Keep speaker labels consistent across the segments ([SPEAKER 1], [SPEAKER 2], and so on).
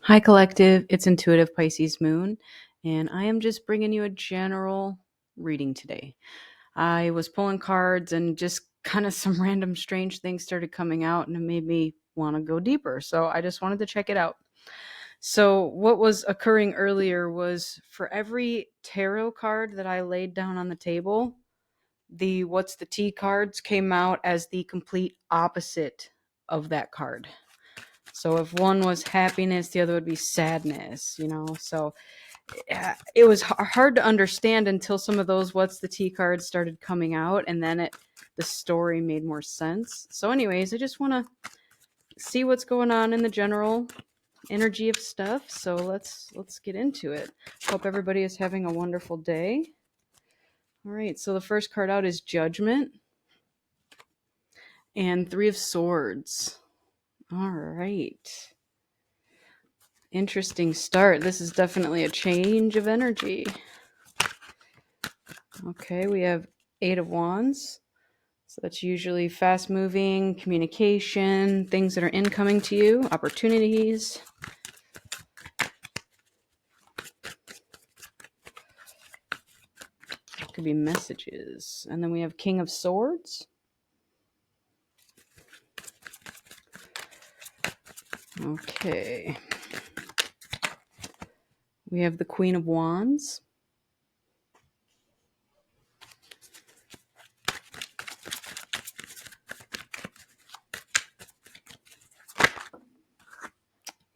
[SPEAKER 1] Hi, Collective. It's Intuitive Pisces Moon, and I am just bringing you a general reading today. I was pulling cards and just kind of some random strange things started coming out, and it made me want to go deeper. So I just wanted to check it out. So, what was occurring earlier was for every tarot card that I laid down on the table, the What's the Tea cards came out as the complete opposite of that card. So if one was happiness, the other would be sadness, So it was hard to understand until some of those What's the Tea cards started coming out, and then the story made more sense. So anyways, I just want to see what's going on in the general energy of stuff. So let's get into it. Hope everybody is having a wonderful day. All right, so the first card out is Judgment and Three of Swords. All right. Interesting start. This is definitely a change of energy. Okay, we have Eight of Wands. So that's usually fast moving, communication, things that are incoming to you, opportunities. Could be messages. And then we have King of Swords. Okay. We have the Queen of Wands.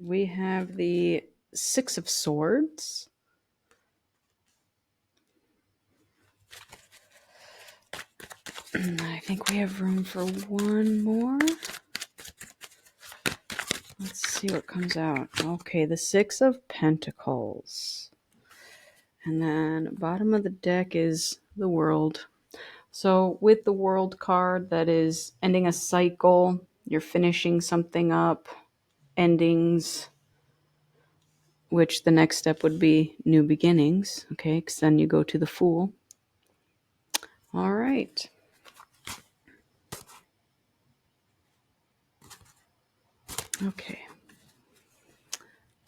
[SPEAKER 1] We have the Six of Swords. I think we have room for one more. Let's see what comes out. Okay, the Six of Pentacles. And then bottom of the deck is the World. So with the World card, that is ending a cycle. You're finishing something up. Endings. Which the next step would be new beginnings. Okay, because then you go to the Fool. All right. Okay.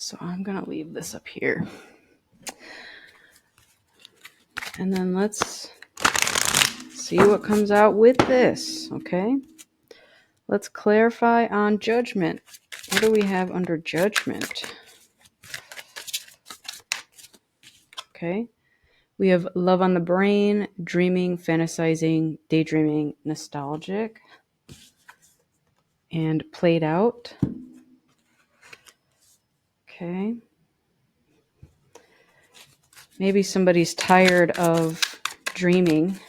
[SPEAKER 1] So I'm going to leave this up here. And then let's see what comes out with this, okay? Let's clarify on Judgment. What do we have under Judgment? Okay. We have Love on the Brain, Dreaming, Fantasizing, Daydreaming, Nostalgic, and Played Out. Okay. Maybe somebody's tired of dreaming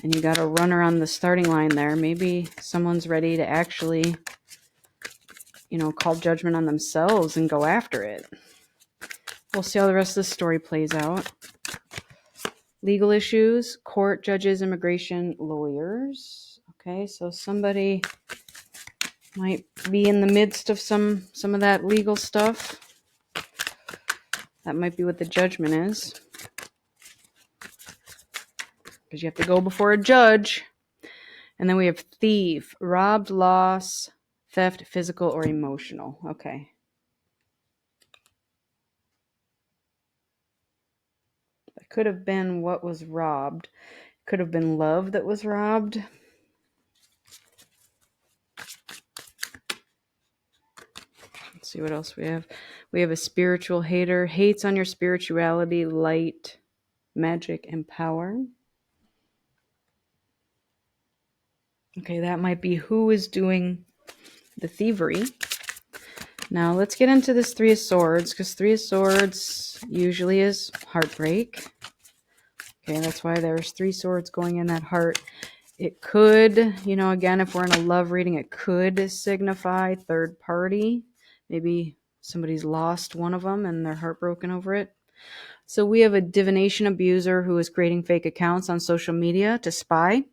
[SPEAKER 1] and you got to run around the starting line there. Maybe someone's ready to actually, call judgment on themselves and go after it. We'll see how the rest of the story plays out. Legal issues, court, judges, immigration, lawyers. Okay, so somebody might be in the midst of some of that legal stuff. That might be what the judgment is. Because you have to go before a judge. And then we have thief, robbed, loss, theft, physical or emotional. Okay. That could have been what was robbed. Could have been love that was robbed. Let's see what else we have. We have a spiritual hater, hates on your spirituality, light, magic, and power. Okay, that might be who is doing the thievery. Now let's get into this Three of Swords, because Three of Swords usually is heartbreak. Okay, that's why there's three swords going in that heart. It could, again, if we're in a love reading, it could signify third party. Maybe somebody's lost one of them and they're heartbroken over it. So we have a divination abuser who is creating fake accounts on social media to spy.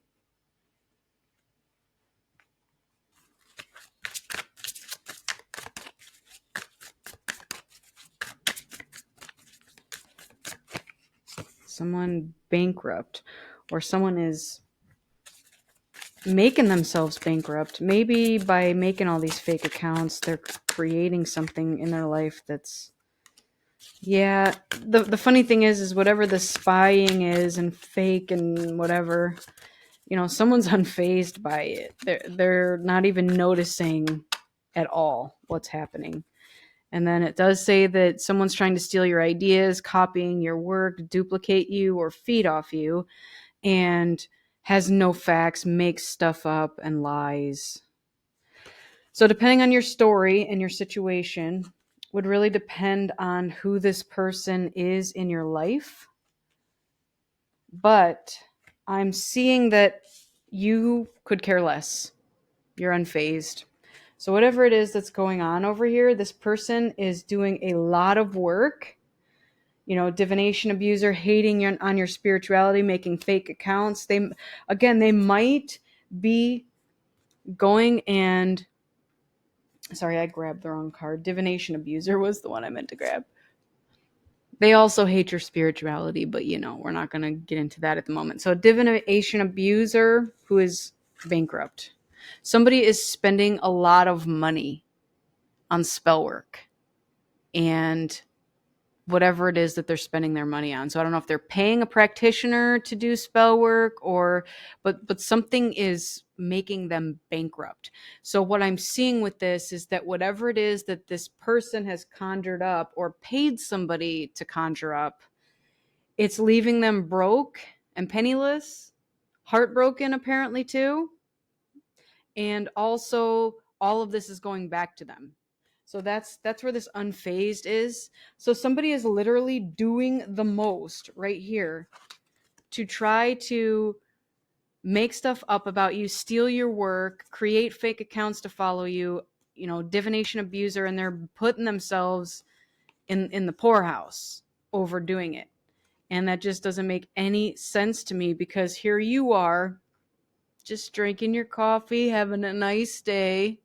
[SPEAKER 1] Someone bankrupt, or someone is making themselves bankrupt. Maybe by making all these fake accounts, they're creating something in their life that's, yeah. The funny thing is whatever the spying is and fake and whatever, someone's unfazed by it. They're not even noticing at all what's happening. And then it does say that someone's trying to steal your ideas, copying your work, duplicate you, or feed off you, and has no facts, makes stuff up, and lies. So, depending on your story and your situation, would really depend on who this person is in your life. But I'm seeing that you could care less. You're unfazed. So, whatever it is that's going on over here, this person is doing a lot of work. Divination abuser, hating on your spirituality, making fake accounts. They might be going and, sorry, I grabbed the wrong card. Divination abuser was the one I meant to grab. They also hate your spirituality, but we're not going to get into that at the moment. So divination abuser who is bankrupt. Somebody is spending a lot of money on spell work and whatever it is that they're spending their money on. So I don't know if they're paying a practitioner to do spell work but something is making them bankrupt. So what I'm seeing with this is that whatever it is that this person has conjured up or paid somebody to conjure up, it's leaving them broke and penniless, heartbroken apparently too. And also all of this is going back to them. So that's where this unfazed is. So somebody is literally doing the most right here to try to make stuff up about you, steal your work, create fake accounts to follow you, divination abuser, and they're putting themselves in the poorhouse over doing it. And that just doesn't make any sense to me, because here you are just drinking your coffee, having a nice day.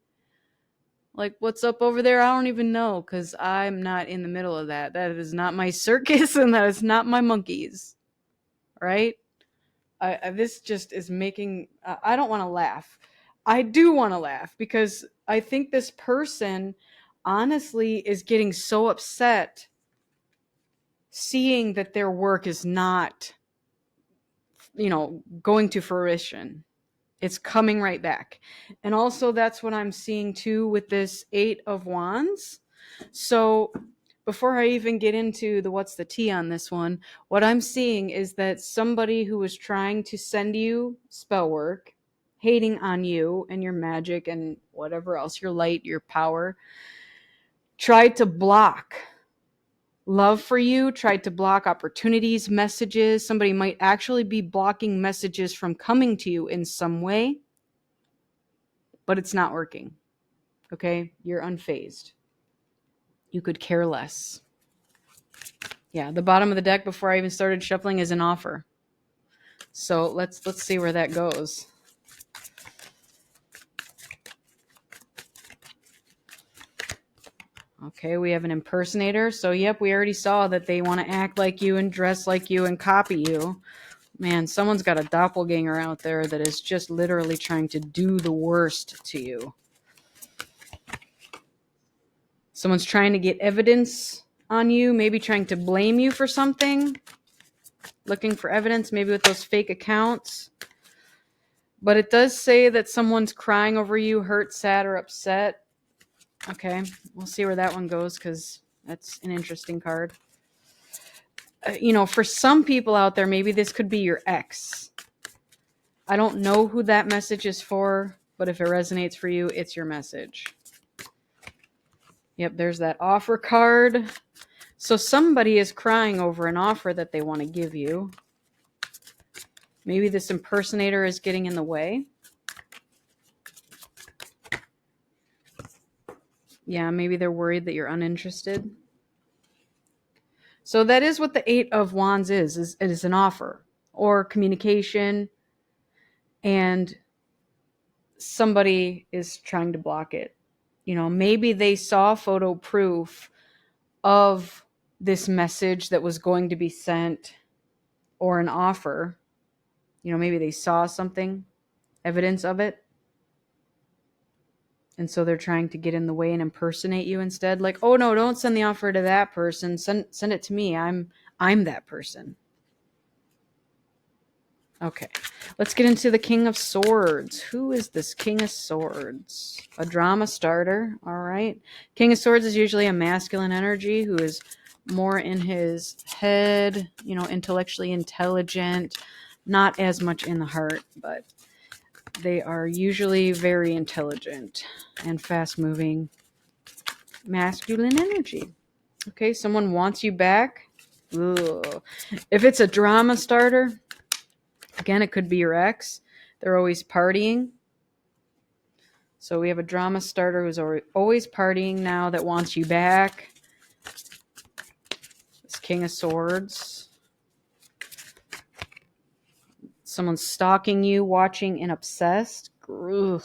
[SPEAKER 1] Like, what's up over there? I don't even know, because I'm not in the middle of that. That is not my circus, and that is not my monkeys. Right? This just is making... I don't want to laugh. I do want to laugh, because I think this person honestly is getting so upset seeing that their work is not, going to fruition. It's coming right back. And also that's what I'm seeing too with this 8 of Wands. So before I even get into the what's the tea on this one, what I'm seeing is that somebody who was trying to send you spell work, hating on you and your magic and whatever else, your light, your power, tried to block love for you, tried to block opportunities, messages. Somebody might actually be blocking messages from coming to you in some way. But it's not working. Okay? You're unfazed. You could care less. Yeah, the bottom of the deck before I even started shuffling is an offer. So let's see where that goes. Okay, we have an impersonator. So yep, we already saw that they want to act like you and dress like you and copy you. Man, someone's got a doppelganger out there that is just literally trying to do the worst to you. Someone's trying to get evidence on you, maybe trying to blame you for something. Looking for evidence, maybe with those fake accounts. But it does say that someone's crying over you, hurt, sad, or upset. Okay, we'll see where that one goes, because that's an interesting card. For some people out there, maybe this could be your ex. I don't know who that message is for, but if it resonates for you, it's your message. Yep, there's that offer card. So somebody is crying over an offer that they want to give you. Maybe this impersonator is getting in the way. Yeah, maybe they're worried that you're uninterested. So that is what the 8 of Wands is. It is an offer or communication, and somebody is trying to block it. Maybe they saw photo proof of this message that was going to be sent, or an offer. Maybe they saw something evidence of it. And so they're trying to get in the way and impersonate you instead. Like, oh no, don't send the offer to that person. Send it to me. I'm that person. Okay. Let's get into the King of Swords. Who is this King of Swords? A drama starter. All right. King of Swords is usually a masculine energy who is more in his head, intellectually intelligent, not as much in the heart, but they are usually very intelligent and fast-moving masculine energy. Okay, someone wants you back. Ugh. If it's a drama starter, again, it could be your ex. They're always partying. So we have a drama starter who's always partying now that wants you back. It's King of Swords. Someone's stalking you, watching, and obsessed. Ugh.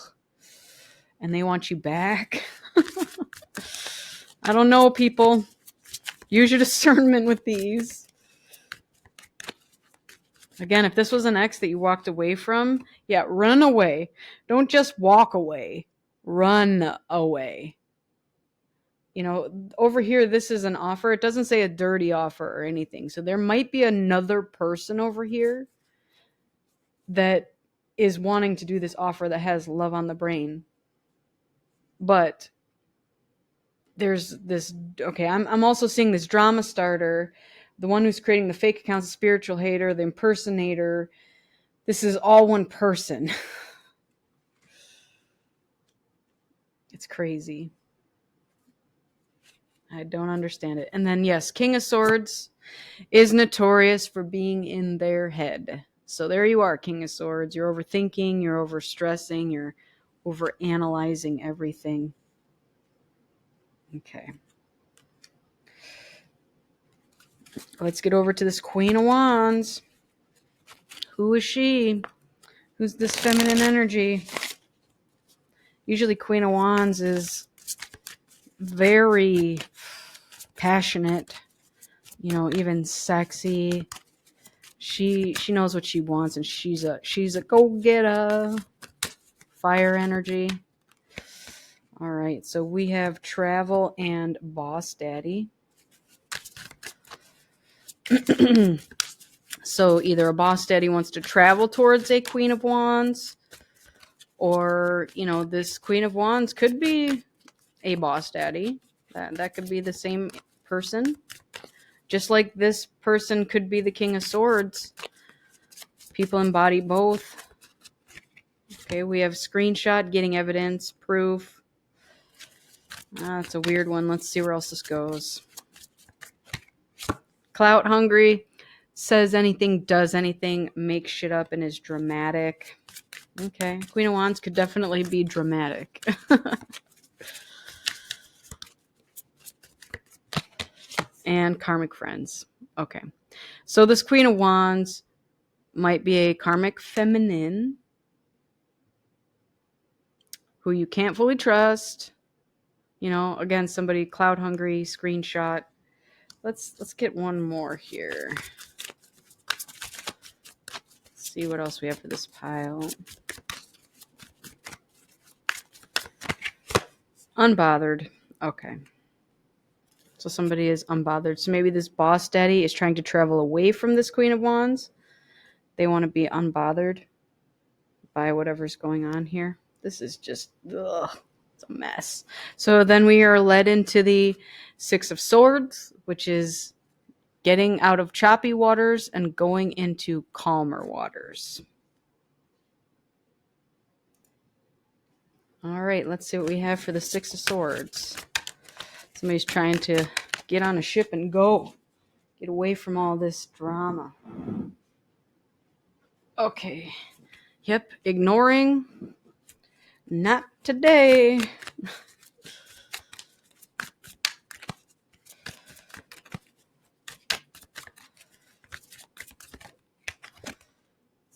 [SPEAKER 1] And they want you back. I don't know, people. Use your discernment with these. Again, if this was an ex that you walked away from, yeah, run away. Don't just walk away. Run away. Over here, this is an offer. It doesn't say a dirty offer or anything. So there might be another person over here that is wanting to do this offer that has love on the brain. But there's this, okay, I'm also seeing this drama starter, the one who's creating the fake accounts, the spiritual hater, the impersonator. This is all one person. It's crazy. I don't understand it. And then, yes, King of Swords is notorious for being in their head. So there you are, King of Swords. You're overthinking, you're overstressing, you're overanalyzing everything. Okay. Let's get over to this Queen of Wands. Who is she? Who's this feminine energy? Usually Queen of Wands is very passionate, even sexy. She knows what she wants, and she's a go-getter. Fire energy. All right, so we have travel and boss daddy. So either a boss daddy wants to travel towards a Queen of Wands, or, this Queen of Wands could be a boss daddy. That could be the same person. Just like this person could be the King of Swords. People embody both. Okay, we have screenshot, getting evidence, proof. It's a weird one. Let's see where else this goes. Clout hungry, says anything, does anything, makes shit up, and is dramatic. Okay, Queen of Wands could definitely be dramatic. And karmic friends. Okay, so this Queen of Wands might be a karmic feminine who you can't fully trust. Again, somebody clout hungry, screenshot. Let's get one more here. Let's see what else we have for this pile. Unbothered. Okay. So somebody is unbothered. So maybe this boss daddy is trying to travel away from this Queen of Wands. They want to be unbothered by whatever's going on here. This is just, it's a mess. So then we are led into the Six of Swords, which is getting out of choppy waters and going into calmer waters. All right, let's see what we have for the Six of Swords. Somebody's trying to get on a ship and go. Get away from all this drama. Okay. Yep, ignoring. Not today.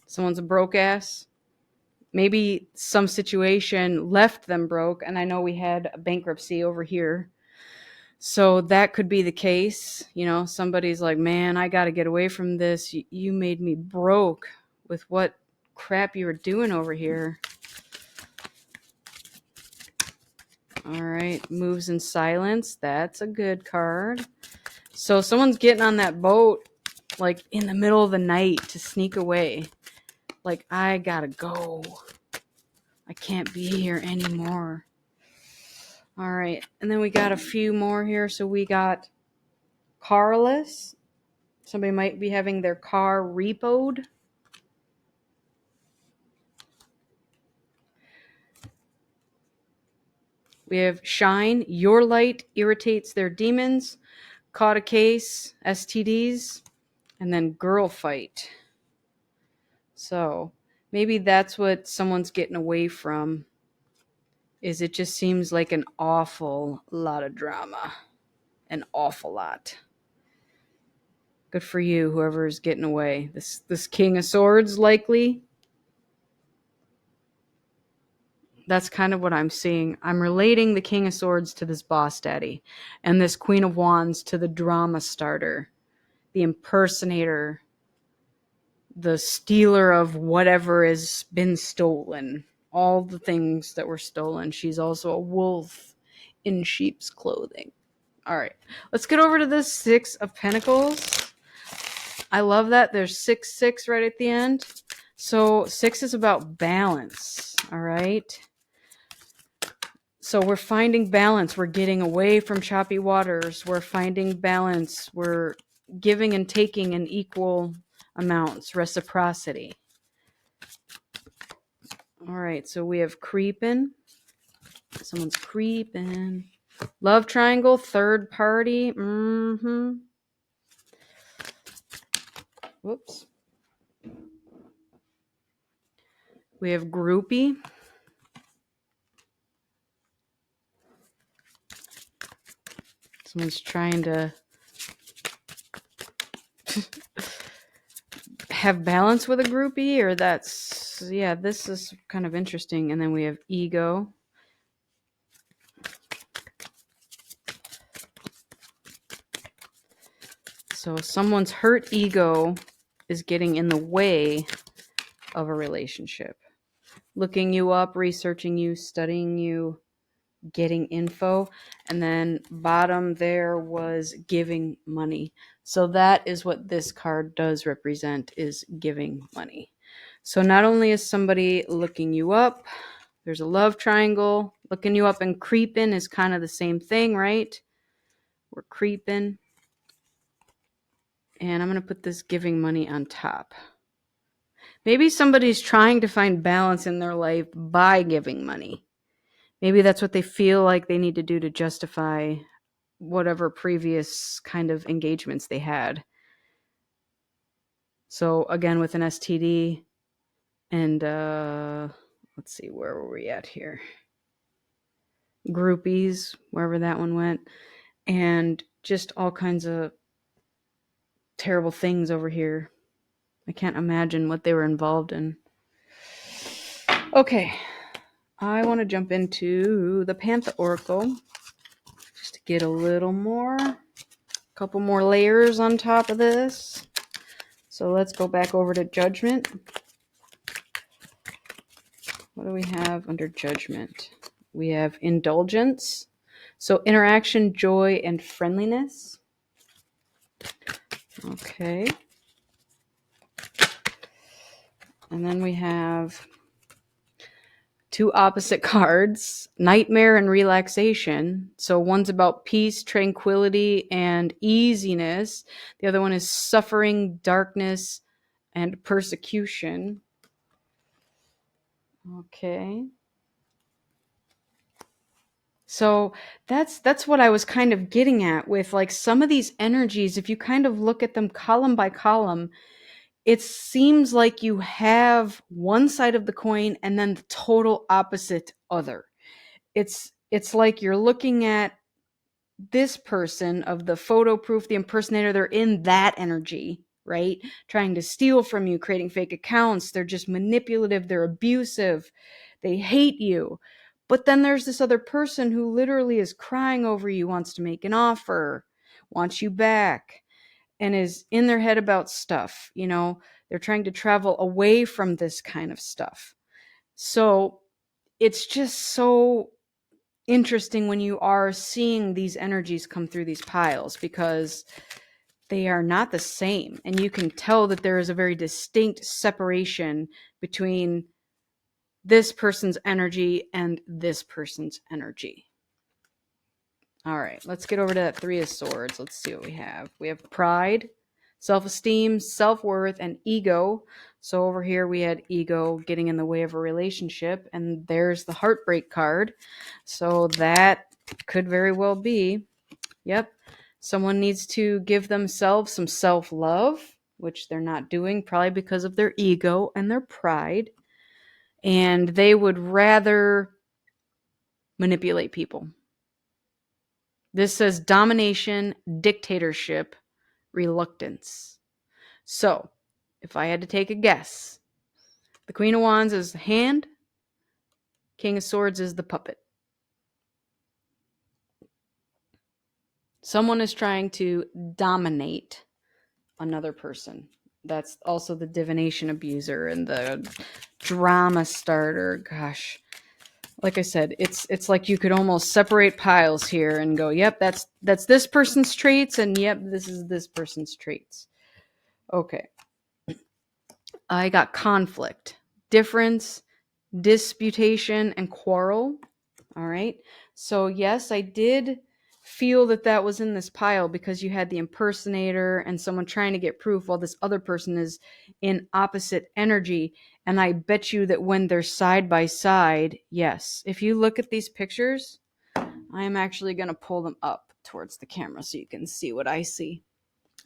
[SPEAKER 1] Someone's a broke ass. Maybe some situation left them broke, and I know we had a bankruptcy over here. So that could be the case. Somebody's like, man, I got to get away from this. You made me broke with what crap you were doing over here. All right, moves in silence. That's a good card. So someone's getting on that boat like in the middle of the night to sneak away. Like, I gotta go. I can't be here anymore. All right, and then we got a few more here. So we got carless. Somebody might be having their car repoed. We have shine. Your light irritates their demons. Caught a case, STDs, and then girl fight. So maybe that's what someone's getting away from, is it just seems like an awful lot of drama. An awful lot. Good for you, whoever is getting away. This King of Swords, likely. That's kind of what I'm seeing. I'm relating the King of Swords to this boss daddy, and this Queen of Wands to the drama starter, the impersonator, the stealer of whatever has been stolen. All the things that were stolen. She's also a wolf in sheep's clothing. All right, let's get over to this Six of Pentacles. I love that. There's 6-6 right at the end. So 6 is about balance. All right. So we're finding balance. We're getting away from choppy waters. We're finding balance. We're giving and taking in equal amounts. Reciprocity. All right. So we have creeping. Someone's creeping. Love triangle. Third party. Whoops. We have groupie. Someone's trying to have balance with a groupie, or that's, yeah, this is kind of interesting. And then we have ego. So someone's hurt ego is getting in the way of a relationship. Looking you up, researching you, studying you, getting info. And then bottom there was giving money. So that is what this card does represent, is giving money. So not only is somebody looking you up, there's a love triangle. Looking you up and creeping is kind of the same thing, right? We're creeping. And I'm going to put this giving money on top. Maybe somebody's trying to find balance in their life by giving money. Maybe that's what they feel like they need to do to justify whatever previous kind of engagements they had. So again, with an STD and let's see, where were we at here? Groupies, wherever that one went, and just all kinds of terrible things over here. I can't imagine what they were involved in. Okay, I want to jump into the Panther Oracle just to get a little more, couple more layers on top of this. So let's go back over to Judgment. What do we have under Judgment? We have Indulgence. So interaction, joy, and friendliness. Okay. And then we have two opposite cards, Nightmare and Relaxation. So one's about peace, tranquility, and easiness. The other one is suffering, darkness, and persecution. Okay. So that's what I was kind of getting at with, like, some of these energies. If you kind of look at them column by column, it seems like you have one side of the coin and then the total opposite other. It's like you're looking at this person of the photo proof, the impersonator, they're in that energy, right? Trying to steal from you, creating fake accounts. They're just manipulative. They're abusive. They hate you. But then there's this other person who literally is crying over you, wants to make an offer, wants you back. and is in their head about stuff. They're trying to travel away from this kind of stuff. So it's just so interesting when you are seeing these energies come through these piles, because they are not the same. And you can tell that there is a very distinct separation between this person's energy and this person's energy. All right, let's get over to that Three of Swords. Let's see what we have. We have pride, self-esteem, self-worth, and ego. So over here we had ego getting in the way of a relationship, and there's the heartbreak card. So that could very well be, yep, someone needs to give themselves some self-love, which they're not doing, probably because of their ego and their pride. And they would rather manipulate people. This says domination, dictatorship, reluctance. So, if I had to take a guess, the Queen of Wands is the hand, King of Swords is the puppet. Someone is trying to dominate another person. That's also the divination abuser and the drama starter. Gosh, like I said, it's like you could almost separate piles here and go, yep, that's this person's traits, and yep, this is this person's traits. Okay. I got conflict, difference, disputation, and quarrel. All right. So yes, I did feel that was in this pile, because you had the impersonator and someone trying to get proof while this other person is in opposite energy. And I bet you that when they're side by side, yes, if you look at these pictures, I am actually going to pull them up towards the camera so you can see what I see.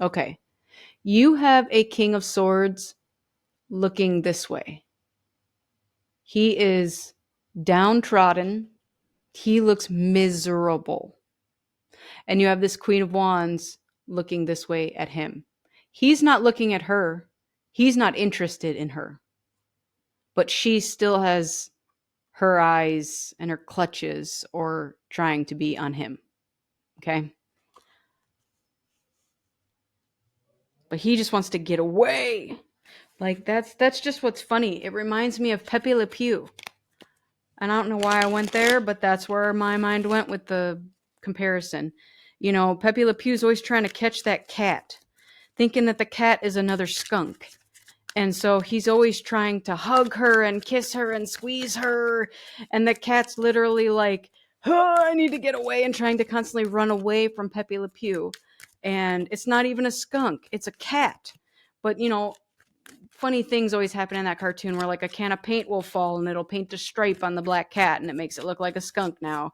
[SPEAKER 1] Okay. You have a King of Swords looking this way. He is downtrodden. He looks miserable. And you have this Queen of Wands looking this way at him. He's not looking at her. He's not interested in her. But she still has her eyes and her clutches or trying to be on him. Okay? But he just wants to get away. Like, that's just what's funny. It reminds me of Pepe Le Pew. And I don't know why I went there, but that's where my mind went with the comparison. Pepe Le Pew's always trying to catch that cat, thinking that the cat is another skunk. And so he's always trying to hug her and kiss her and squeeze her. And the cat's literally like, oh, I need to get away, and trying to constantly run away from Pepe Le Pew. And it's not even a skunk, it's a cat. But, funny things always happen in that cartoon where like a can of paint will fall and it'll paint a stripe on the black cat and it makes it look like a skunk now,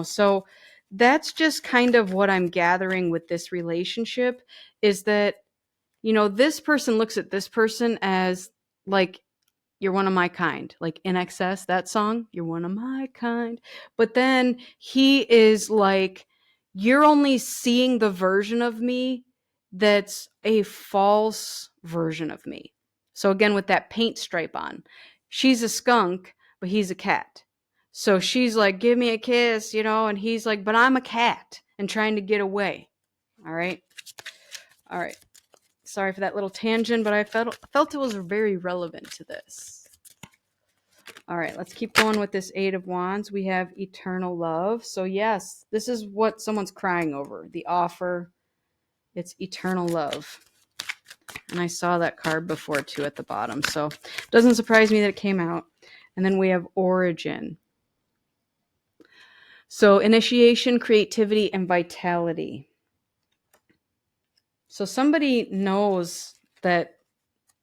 [SPEAKER 1] so that's just kind of what I'm gathering with this relationship, is that, this person looks at this person as like, you're one of my kind, like In Excess, that song, you're one of my kind. But then he is like, you're only seeing the version of me that's a false version of me. So again, with that paint stripe on, she's a skunk, but he's a cat. So she's like, give me a kiss, and he's like, but I'm a cat, and trying to get away. All right. Sorry for that little tangent, but I felt it was very relevant to this. All right, let's keep going with this Eight of Wands. We have eternal love. So yes, this is what someone's crying over. The offer, it's eternal love. And I saw that card before too at the bottom. So it doesn't surprise me that it came out. And then we have origin. So initiation, creativity, and vitality. So somebody knows that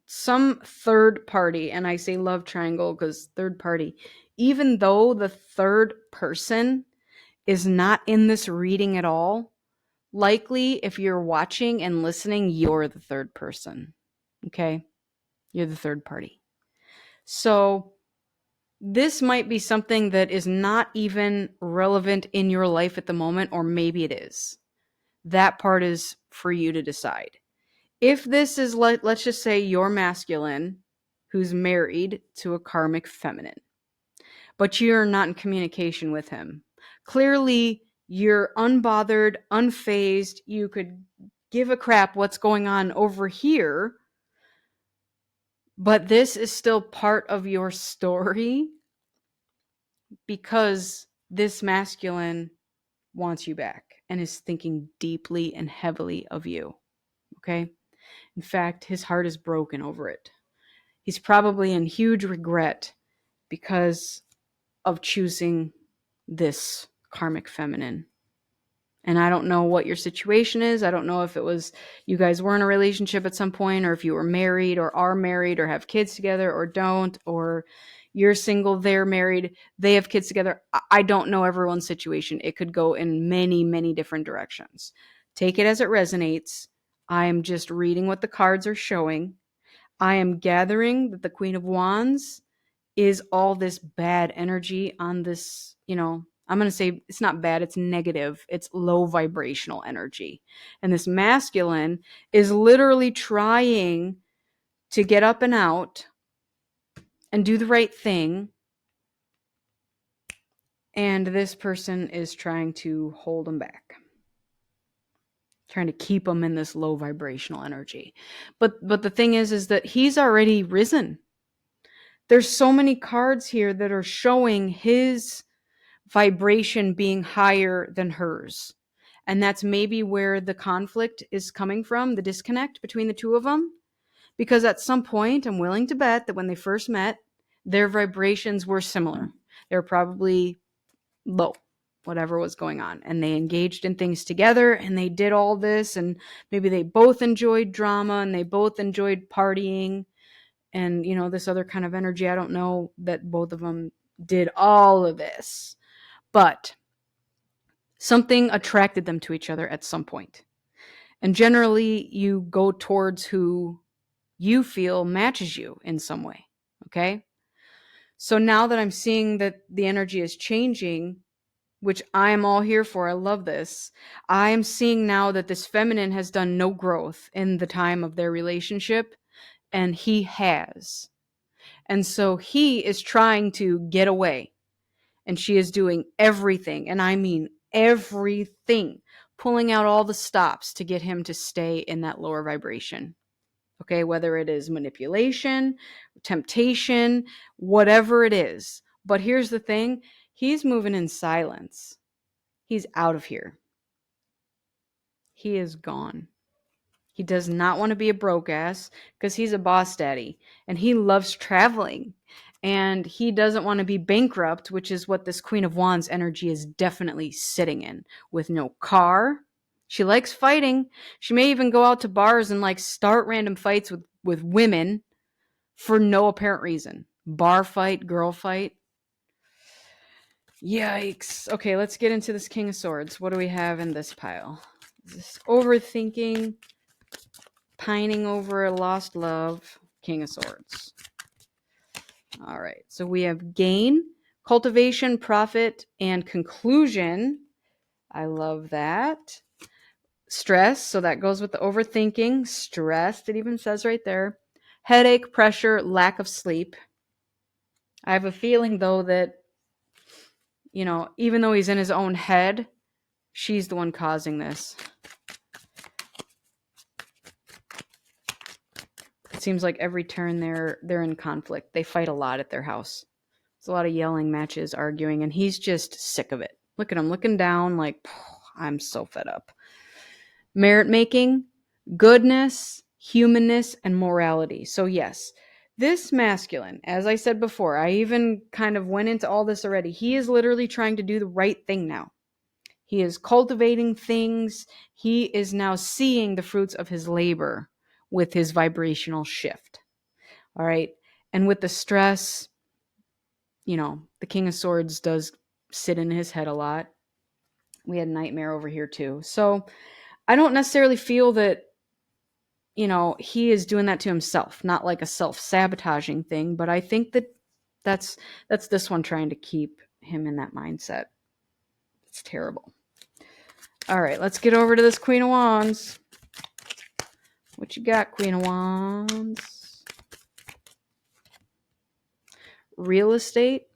[SPEAKER 1] some third party, and I say love triangle because third party, even though the third person is not in this reading at all, likely if you're watching and listening, you're the third person. Okay? You're the third party. So this might be something that is not even relevant in your life at the moment, or maybe it is. That part is for you to decide. If this is, let's just say you're masculine who's married to a karmic feminine, but you're not in communication with him. Clearly, you're unbothered, unfazed. You could give a crap what's going on over here, but this is still part of your story because this masculine wants you back and is thinking deeply and heavily of you. Okay? In fact, his heart is broken over it. He's probably in huge regret because of choosing this karmic feminine. And I don't know what your situation is. I don't know if it was you guys were in a relationship at some point, or if you were married or are married or have kids together or don't, or you're single, they're married, they have kids together. I don't know everyone's situation. It could go in many, many different directions. Take it as it resonates. I am just reading what the cards are showing. I am gathering that the Queen of Wands is all this bad energy on this, I'm going to say it's not bad, it's negative. It's low vibrational energy. And this masculine is literally trying to get up and out and do the right thing. And this person is trying to hold him back, trying to keep him in this low vibrational energy. But the thing is that he's already risen. There's so many cards here that are showing his vibration being higher than hers. And that's maybe where the conflict is coming from, the disconnect between the two of them. Because at some point, I'm willing to bet that when they first met, their vibrations were similar. They were probably low, whatever was going on. And they engaged in things together and they did all this. And maybe they both enjoyed drama and they both enjoyed partying and, this other kind of energy. I don't know that both of them did all of this. But something attracted them to each other at some point. And generally, you go towards who you feel matches you in some way. Okay? So now that I'm seeing that the energy is changing, which I am all here for, I love this. I am seeing now that this feminine has done no growth in the time of their relationship, and he has. And so he is trying to get away. And she is doing everything, and I mean everything, pulling out all the stops to get him to stay in that lower vibration. Okay, whether it is manipulation, temptation, whatever it is. But here's the thing, he's moving in silence. He's out of here. He is gone. He does not want to be a broke ass because he's a boss daddy and he loves traveling. And he doesn't want to be bankrupt, which is what this Queen of Wands energy is definitely sitting in, with no car. She likes fighting. She may even go out to bars and start random fights with women for no apparent reason. Bar fight, girl fight. Yikes. Okay, let's get into this King of Swords. What do we have in this pile? Is this overthinking, pining over a lost love, King of Swords? All right, so we have gain, cultivation, profit, and conclusion. I love that. Stress, so that goes with the overthinking. Stress, it even says right there. Headache, pressure, lack of sleep. I have a feeling, though, that, even though he's in his own head, she's the one causing this. It seems like every turn they're in conflict. They fight a lot at their house. There's a lot of yelling matches, arguing, and he's just sick of it. Look at him looking down like, I'm so fed up. Merit making, goodness, humanness, and morality. So yes, this masculine, as I said before, I even kind of went into all this already. He is literally trying to do the right thing now. He is cultivating things. He is now seeing the fruits of his labor with his vibrational shift. All right. And with the stress, the King of Swords does sit in his head a lot. We had Nightmare over here too. So I don't necessarily feel that, he is doing that to himself, not like a self-sabotaging thing, but I think that that's this one trying to keep him in that mindset. It's terrible. All right, let's get over to this Queen of Wands. What you got, Queen of Wands? Real estate,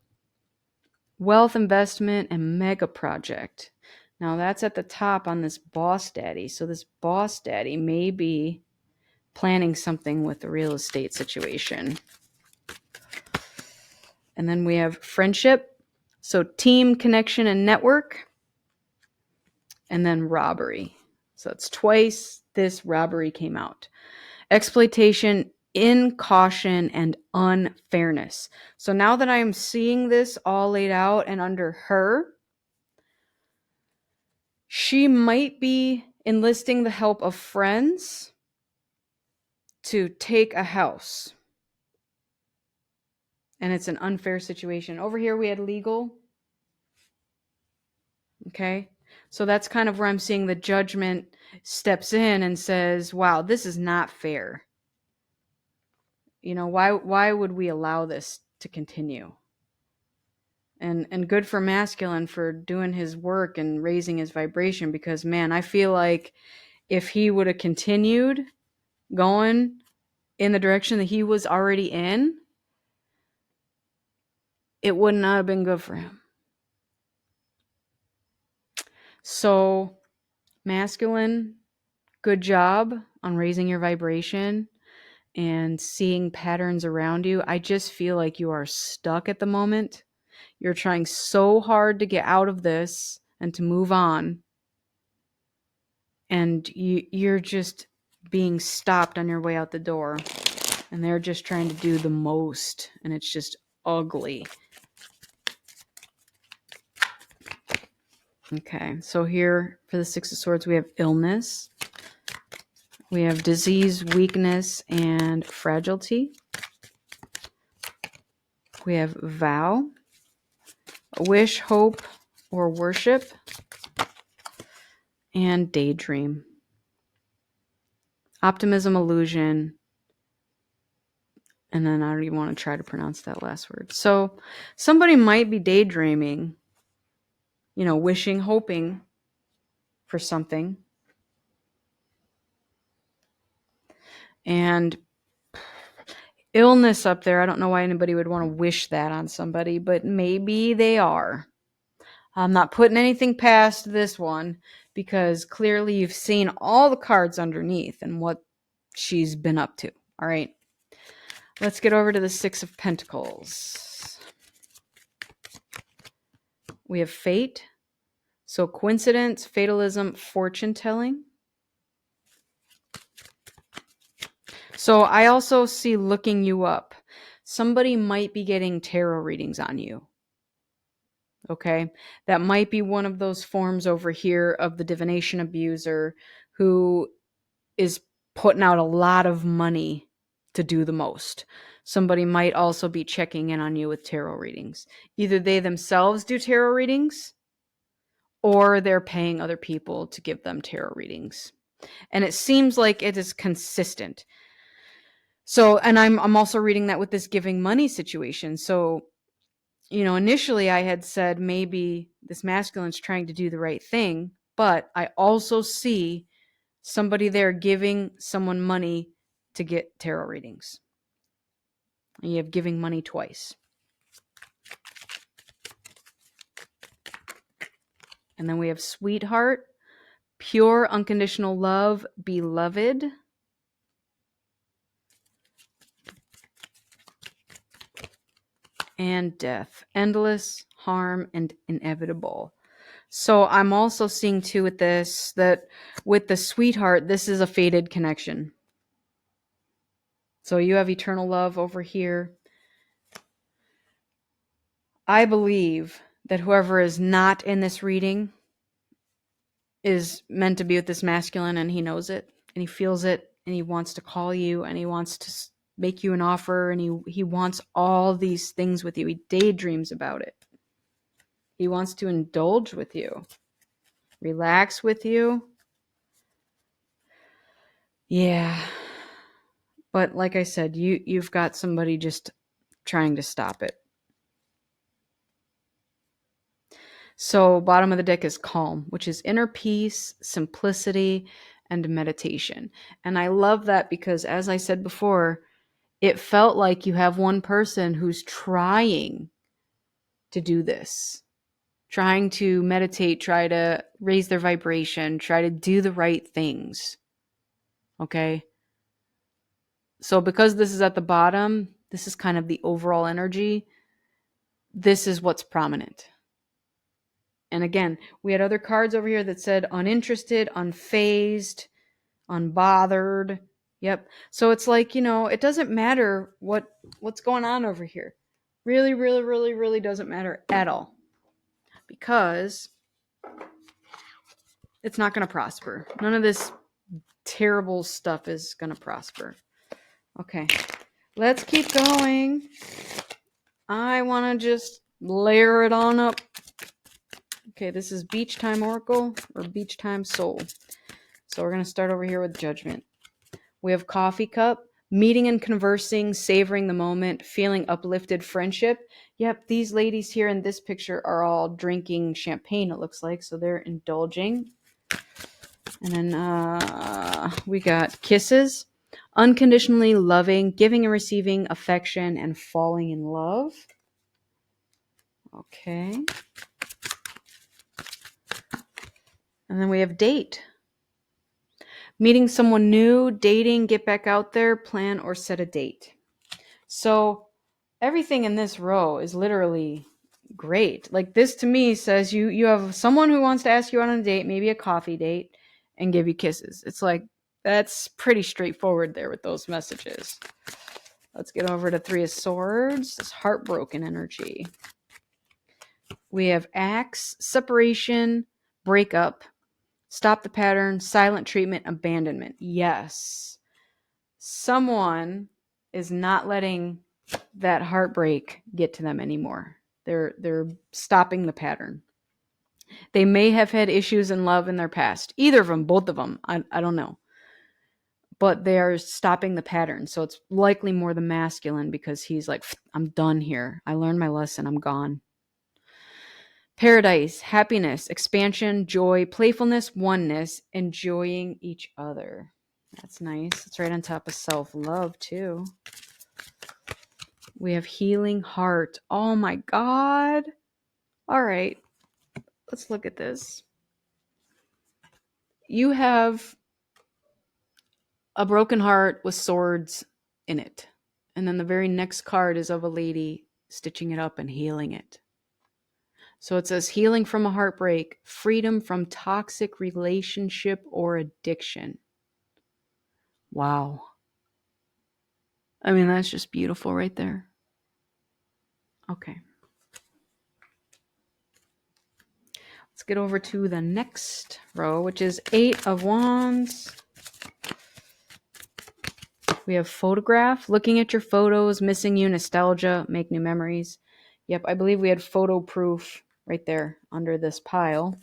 [SPEAKER 1] wealth investment, and mega project. Now that's at the top on this boss daddy. So this boss daddy may be planning something with the real estate situation. And then we have friendship. So team, connection, and network. And then robbery. So it's twice this robbery came out. Exploitation, incaution, and unfairness. So now that I am seeing this all laid out and under her, she might be enlisting the help of friends to take a house. And it's an unfair situation. Over here we had legal. Okay. So that's kind of where I'm seeing the judgment steps in and says, wow, this is not fair. You know, why would we allow this to continue? And good for masculine for doing his work and raising his vibration, because man, I feel like if he would have continued going in the direction that he was already in, it would not have been good for him. So masculine, good job on raising your vibration and seeing patterns around you. I just feel like you are stuck at the moment. You're trying so hard to get out of this and to move on. And you're just being stopped on your way out the door. And they're just trying to do the most. And it's just ugly. Okay, so here for the Six of Swords, we have illness. We have disease, weakness, and fragility. We have vow, wish, hope, or worship, and daydream. Optimism, illusion, and then I don't even want to try to pronounce that last word. So somebody might be daydreaming, you know, wishing, hoping for something. And illness up there, I don't know why anybody would want to wish that on somebody, but maybe they are. I'm not putting anything past this one because clearly you've seen all the cards underneath and what she's been up to. All right. Let's get over to the Six of Pentacles. We have fate. So coincidence, fatalism, fortune telling. So I also see looking you up. Somebody might be getting tarot readings on you. Okay, that might be one of those forms over here of the divination abuser who is putting out a lot of money to do the most. Somebody might also be checking in on you with tarot readings. Either they themselves do tarot readings or they're paying other people to give them tarot readings. And it seems like it is consistent. So, and I'm also reading that with this giving money situation. So, you know, initially I had said maybe this masculine's trying to do the right thing, but I also see somebody there giving someone money to get tarot readings. And you have giving money twice. And then we have sweetheart, pure unconditional love, beloved. And death, endless, harm, and inevitable. So I'm also seeing too with this that with the sweetheart, this is a fated connection. So you have eternal love over here. I believe that whoever is not in this reading is meant to be with this masculine, and he knows it and he feels it and he wants to call you and he wants to make you an offer and he wants all these things with you. He daydreams about it. He wants to indulge with you, relax with you. Yeah. But like I said, you've got somebody just trying to stop it. So bottom of the deck is calm, which is inner peace, simplicity, and meditation. And I love that because, as I said before, it felt like you have one person who's trying to do this. trying to meditate, try to raise their vibration, try to do the right things. Okay? So because this is at the bottom, this is kind of the overall energy. This is what's prominent. And again, we had other cards over here that said uninterested, unfazed, unbothered. Yep. So it's like, it doesn't matter what's going on over here. Really, really, really, really doesn't matter at all. Because it's not going to prosper. None of this terrible stuff is going to prosper. Okay. Let's keep going. I want to just layer it on up. Okay, this is Beach Time Oracle or Beach Time Soul. So we're going to start over here with Judgment. We have Coffee Cup, meeting and conversing, savoring the moment, feeling uplifted, friendship. Yep, these ladies here in this picture are all drinking champagne, it looks like. So they're indulging. And then we got Kisses, unconditionally loving, giving and receiving affection, and falling in love. Okay. And then we have Date. Meeting someone new, dating, get back out there, plan or set a date. So everything in this row is literally great. Like this to me says you have someone who wants to ask you out on a date, maybe a coffee date, and give you kisses. It's like, that's pretty straightforward there with those messages. Let's get over to Three of Swords, this heartbroken energy. We have Axe, separation, breakup, stop the pattern, silent treatment, abandonment. Yes. Someone is not letting that heartbreak get to them anymore. They're stopping the pattern. They may have had issues in love in their past. Either of them, both of them. I don't know. But they are stopping the pattern. So it's likely more the masculine because he's like, I'm done here. I learned my lesson. I'm gone. Paradise, happiness, expansion, joy, playfulness, oneness, enjoying each other. That's nice. It's right on top of self-love too. We have healing heart. Oh my God. All right. Let's look at this. You have a broken heart with swords in it. And then the very next card is of a lady stitching it up and healing it. So it says healing from a heartbreak, freedom from toxic relationship or addiction. Wow. I mean, that's just beautiful right there. Okay. Let's get over to the next row, which is Eight of Wands. We have photograph, looking at your photos, missing you, nostalgia, make new memories. Yep, I believe we had photo proof right there under this pile.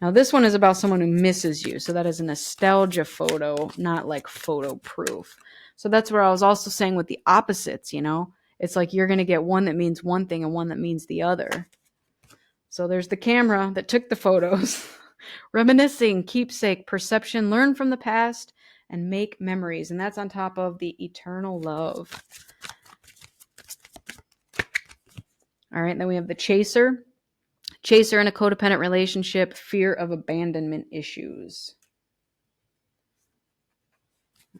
[SPEAKER 1] Now this one is about someone who misses you. So that is a nostalgia photo, not like photo proof. So that's where I was also saying with the opposites, it's like you're going to get one that means one thing and one that means the other. So there's the camera that took the photos. Reminiscing, keepsake, perception, learn from the past, and make memories. And that's on top of the eternal love. All right, then we have the chaser. Chaser in a codependent relationship, fear of abandonment issues.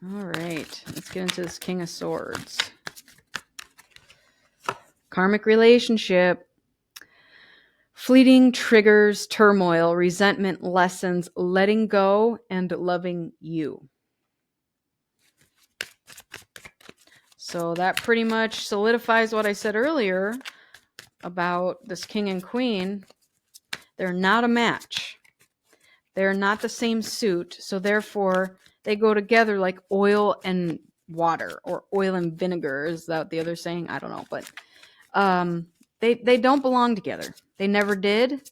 [SPEAKER 1] All right, let's get into this King of Swords. Karmic relationship. Fleeting triggers, turmoil, resentment, lessons, letting go, and loving you. So that pretty much solidifies what I said earlier about this king and queen. They're not a match. They're not the same suit. So therefore, they go together like oil and water, or oil and vinegar. Is that the other saying? I don't know. But they don't belong together. They never did.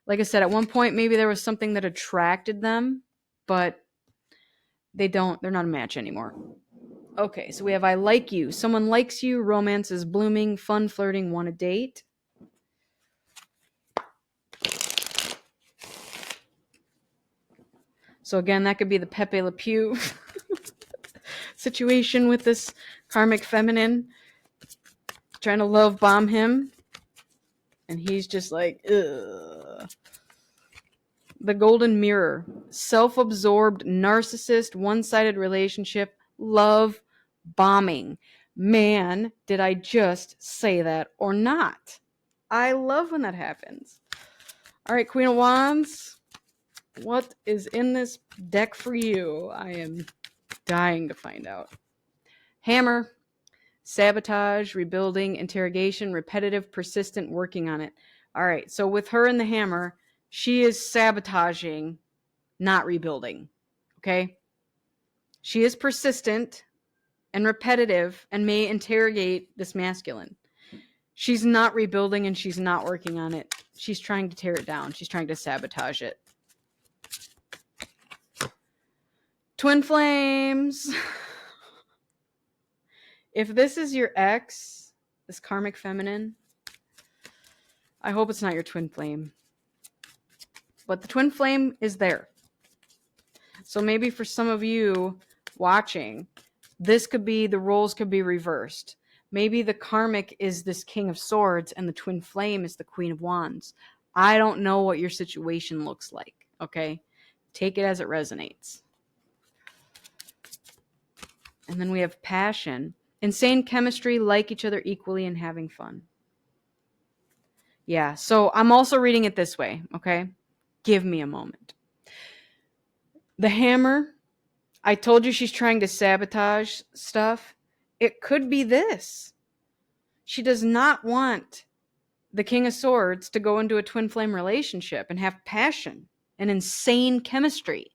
[SPEAKER 1] Like I said, at one point, maybe there was something that attracted them, but they're not a match anymore. Okay, so we have I like you. Someone likes you, romance is blooming, fun flirting, want a date. So again, that could be the Pepe Le Pew situation with this karmic feminine trying to love bomb him. And he's just like, ugh. The golden mirror. Self-absorbed, narcissist, one-sided relationship, love bombing. Man, did I just say that or not? I love when that happens. All right, Queen of Wands. What is in this deck for you? I am dying to find out. Hammer. Sabotage, rebuilding, interrogation, repetitive, persistent, working on it. All right, so with her and the hammer, she is sabotaging, not rebuilding. Okay? She is persistent and repetitive and may interrogate this masculine. She's not rebuilding and she's not working on it. She's trying to tear it down. She's trying to sabotage it. Twin flames. If this is your ex, this karmic feminine, I hope it's not your twin flame. But the twin flame is there. So maybe for some of you watching, this could be, the roles could be reversed. Maybe the karmic is this King of Swords and the twin flame is the Queen of Wands. I don't know what your situation looks like, okay? Take it as it resonates. And then we have passion. Insane chemistry, like each other equally and having fun. Yeah, so I'm also reading it this way, okay? Give me a moment. The hammer, I told you she's trying to sabotage stuff. It could be this. She does not want the King of Swords to go into a twin flame relationship and have passion and insane chemistry.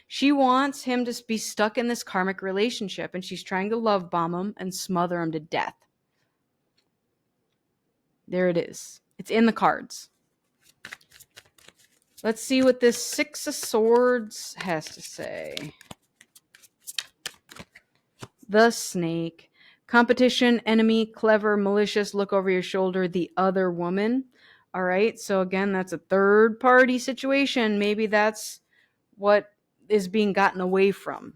[SPEAKER 1] She wants him to be stuck in this karmic relationship, and she's trying to love bomb him and smother him to death. There it is. It's in the cards. Let's see what this Six of Swords has to say. The Snake. Competition, enemy, clever, malicious, look over your shoulder, the other woman. All right, so again, that's a third party situation. Maybe that's what is being gotten away from.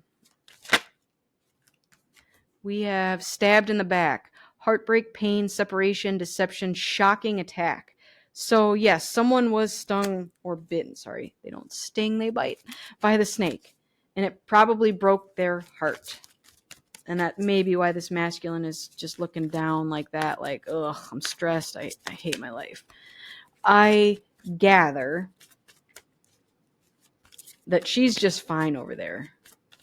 [SPEAKER 1] We have stabbed in the back. Heartbreak, pain, separation, deception, shocking attack. So yes, someone was stung or bitten. Sorry, they don't sting, they bite. By the snake. And it probably broke their heart. And that may be why this masculine is just looking down like that. Like, ugh, I'm stressed. I hate my life. I gather that she's just fine over there.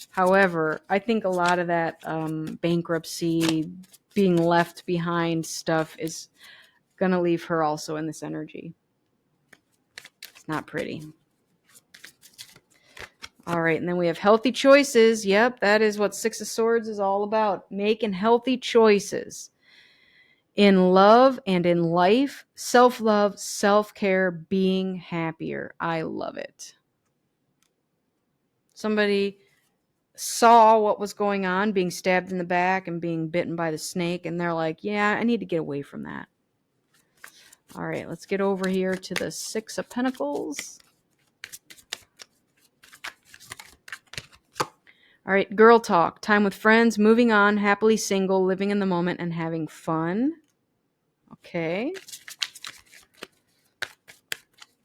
[SPEAKER 1] However, I think a lot of that bankruptcy, being left behind stuff is going to leave her also in this energy. It's not pretty. All right, and then we have healthy choices. Yep, that is what Six of Swords is all about. Making healthy choices in love and in life. Self-love, self-care, being happier. I love it. Somebody saw what was going on, being stabbed in the back and being bitten by the snake, and they're like, yeah, I need to get away from that. All right, let's get over here to the Six of Pentacles. All right, girl talk. Time with friends, moving on, happily single, living in the moment, and having fun. Okay.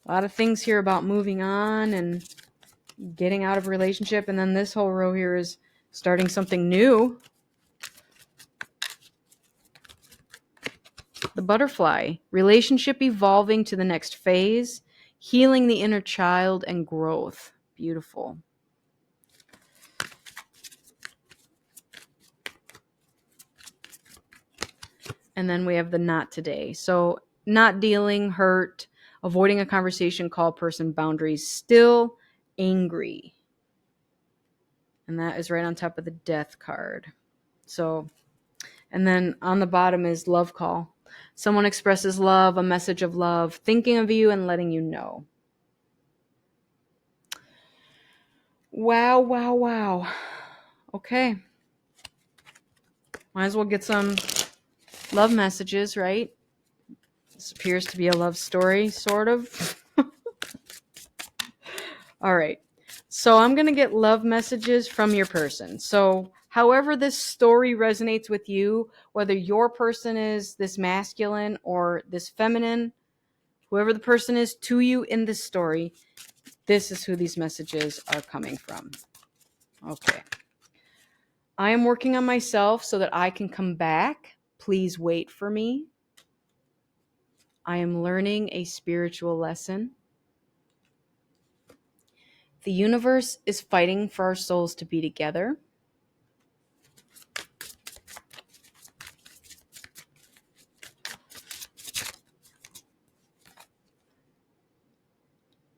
[SPEAKER 1] A lot of things here about moving on and getting out of a relationship. And then this whole row here is starting something new. The butterfly. Relationship evolving to the next phase. Healing the inner child and growth. Beautiful. And then we have the not today. So not dealing, hurt, avoiding a conversation, call person, boundaries, still angry. And that is right on top of the death card. So, and then on the bottom is love call. Someone expresses love, a message of love, thinking of you and letting you know. Wow, wow, wow. Okay. Might as well get some love messages, right? This appears to be a love story, sort of. All right. So I'm going to get love messages from your person. So however this story resonates with you, whether your person is this masculine or this feminine, Whoever the person is to you in this story, this is who these messages are coming from. Okay. I am working on myself so that I can come back. Please wait for me. I am learning a spiritual lesson. The universe is fighting for our souls to be together.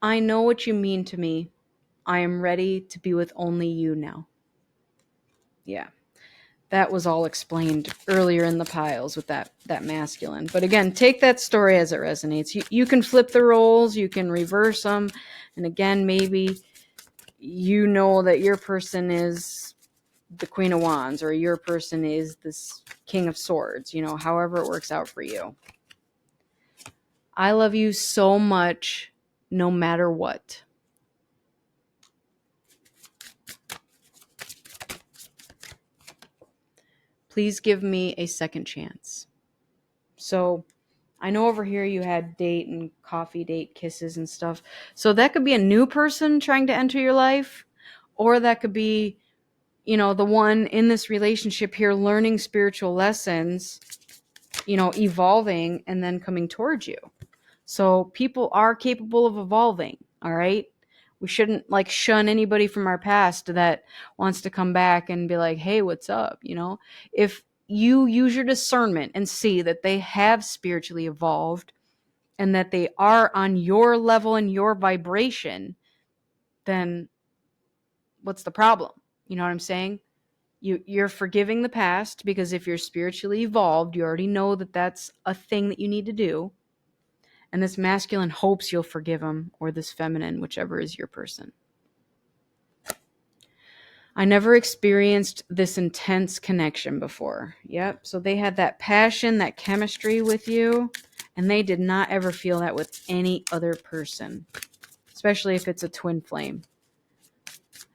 [SPEAKER 1] I know what you mean to me. I am ready to be with only you now. Yeah. That was all explained earlier in the piles with that masculine. But again, take that story as it resonates. You can flip the roles, you can reverse them. And again, maybe you know that your person is the Queen of Wands, or your person is this King of Swords, however it works out for you. I love you so much, no matter what. Please give me a second chance. So I know over here you had date and coffee date kisses and stuff. So that could be a new person trying to enter your life, or that could be, the one in this relationship here learning spiritual lessons, evolving and then coming towards you. So people are capable of evolving, all right? We shouldn't shun anybody from our past that wants to come back and be like, hey, what's up? If you use your discernment and see that they have spiritually evolved and that they are on your level and your vibration, then what's the problem? You know what I'm saying? You're forgiving the past, because if you're spiritually evolved, you already know that that's a thing that you need to do. And this masculine hopes you'll forgive him, or this feminine, whichever is your person. I never experienced this intense connection before. Yep. So they had that passion, that chemistry with you, and they did not ever feel that with any other person, especially if it's a twin flame.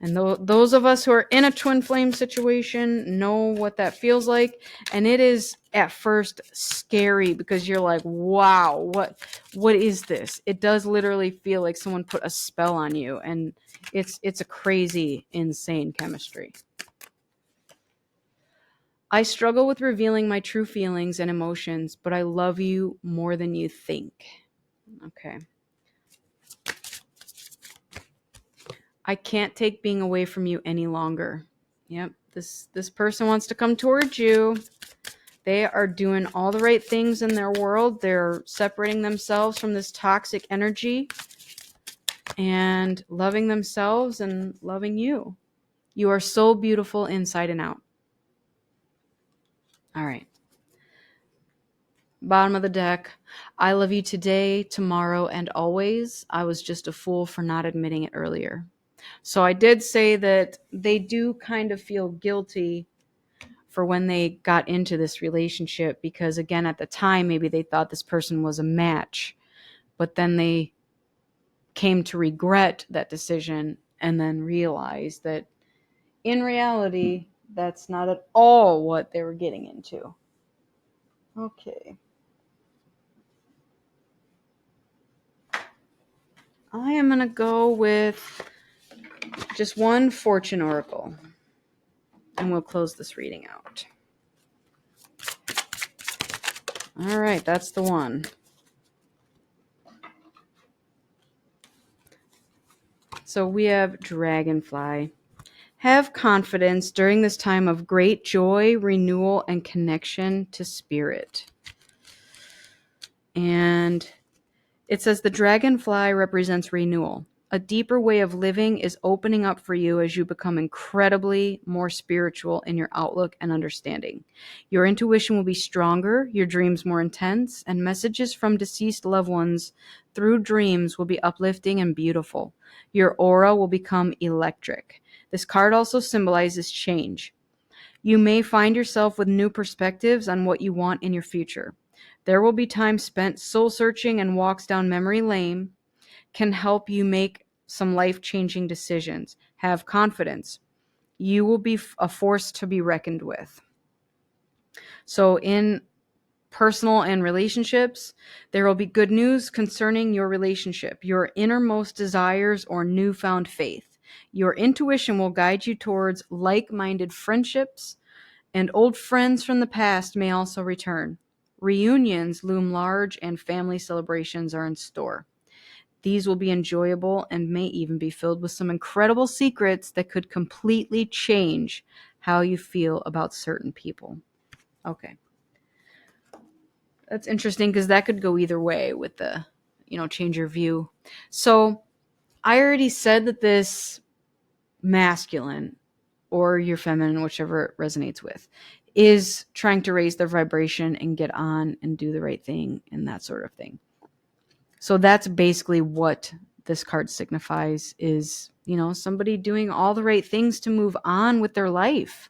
[SPEAKER 1] And those of us who are in a twin flame situation know what that feels like. And it is at first scary, because you're like, wow, what is this? It does literally feel like someone put a spell on you. And it's a crazy, insane chemistry. I struggle with revealing my true feelings and emotions, but I love you more than you think. Okay. I can't take being away from you any longer. Yep, this person wants to come towards you. They are doing all the right things in their world. They're separating themselves from this toxic energy and loving themselves and loving you. You are so beautiful inside and out. All right. Bottom of the deck. I love you today, tomorrow, and always. I was just a fool for not admitting it earlier. So I did say that they do kind of feel guilty for when they got into this relationship, because again, at the time, maybe they thought this person was a match, but then they came to regret that decision and then realized that in reality, that's not at all what they were getting into. Okay. I am going to go with just one fortune oracle, and we'll close this reading out. All right, that's the one. So we have Dragonfly. Have confidence during this time of great joy, renewal, and connection to spirit. And it says the dragonfly represents renewal. A deeper way of living is opening up for you as you become incredibly more spiritual in your outlook and understanding. Your intuition will be stronger, your dreams more intense, and messages from deceased loved ones through dreams will be uplifting and beautiful. Your aura will become electric. This card also symbolizes change. You may find yourself with new perspectives on what you want in your future. There will be time spent soul searching, and walks down memory lane can help you make some life-changing decisions. Have confidence. You will be a force to be reckoned with. So in personal and relationships. There will be good news concerning your relationship, your innermost desires, or newfound faith. Your intuition will guide you towards like-minded friendships, and old friends from the past may also return. Reunions loom large, and family celebrations are in store. These will be enjoyable and may even be filled with some incredible secrets that could completely change how you feel about certain people. Okay. That's interesting because that could go either way with the, change your view. So I already said that this masculine or your feminine, whichever it resonates with, is trying to raise their vibration and get on and do the right thing and that sort of thing. So that's basically what this card signifies is, somebody doing all the right things to move on with their life.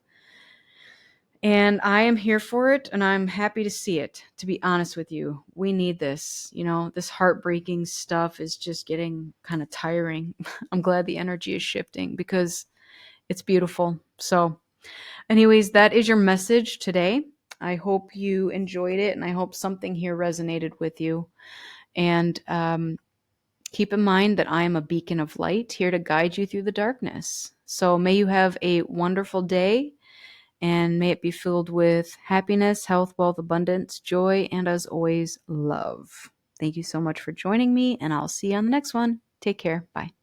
[SPEAKER 1] And I am here for it, and I'm happy to see it, to be honest with you. We need this. This heartbreaking stuff is just getting kind of tiring. I'm glad the energy is shifting because it's beautiful. So, anyways, that is your message today. I hope you enjoyed it, and I hope something here resonated with you. And keep in mind that I am a beacon of light here to guide you through the darkness. So may you have a wonderful day, and may it be filled with happiness, health, wealth, abundance, joy, and as always, love. Thank you so much for joining me, and I'll see you on the next one. Take care. Bye.